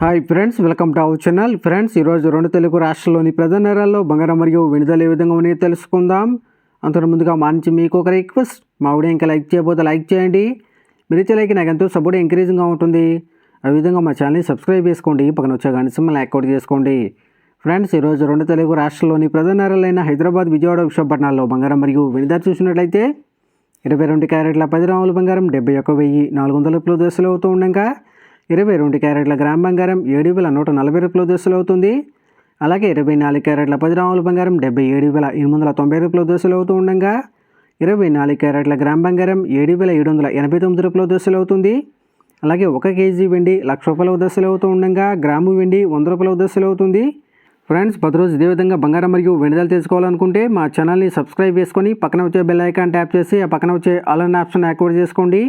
Hi friends, welcome to our channel. Friends, ఈరోజు రెండు తెలుగు రాష్ట్రాల్లోని ప్రధాన నగరాల్లో బంగారం మరియు వెండి ధరలు ఏ విధంగా ఉన్నాయో తెలుసుకుందాం. అంతకు ముందుగా మా నుంచి మీకు ఒక రిక్వెస్ట్, మా వీడియో ఇంకా లైక్ చేయకపోతే లైక్ చేయండి. మీరు ఇచ్చే లైక్ నాకు ఎంతో సపోర్ట్ ఎంకరేజింగ్గా ఉంటుంది. అదేవిధంగా మా ఛానల్ని సబ్స్క్రైబ్ చేసుకోండి, పక్కన వచ్చే గంట సింబల్ని యాక్టివేట్ చేసుకోండి. ఫ్రెండ్స్, ఈరోజు రెండు తెలుగు రాష్ట్రాల్లోని ప్రధాన నగరాలైన హైదరాబాద్, విజయవాడ, విశాఖపట్నాల్లో బంగారం మరియు వెండి ధర చూసినట్లయితే 22 క్యారెట్ల 10 గ్రాముల బంగారం 71,400 దశలు అవుతూ ఉండగా 22 క్యారెట్ల గ్రామ్ బంగారం 7,140 దశలు అవుతుంది. అలాగే 24 క్యారెట్ల 10 గ్రాముల బంగారం 77,890 దశలు అవుతూ ఉండగా 24 క్యారెట్ల గ్రామ్ బంగారం 7,789 దశలు అవుతుంది. అలాగే 1 కేజీ వెండి ₹1,00,000 దశలు అవుతూ ఉండగా గ్రాము వెండి ₹100 దశలు అవుతుంది. ఫ్రెండ్స్, 10 రోజు ఇదే విధంగా బంగారం మరియు వెండి ధరలు తెలుసుకోవాలనుకుంటే మా ఛానల్ని సబ్స్క్రైబ్ చేసుకొని పక్కన వచ్చే బెల్ ఐకాన్ ట్యాప్ చేసి ఆ పక్కన వచ్చే ఆల్ అనే ఆప్షన్ యాక్టివేట్ చేసుకోండి.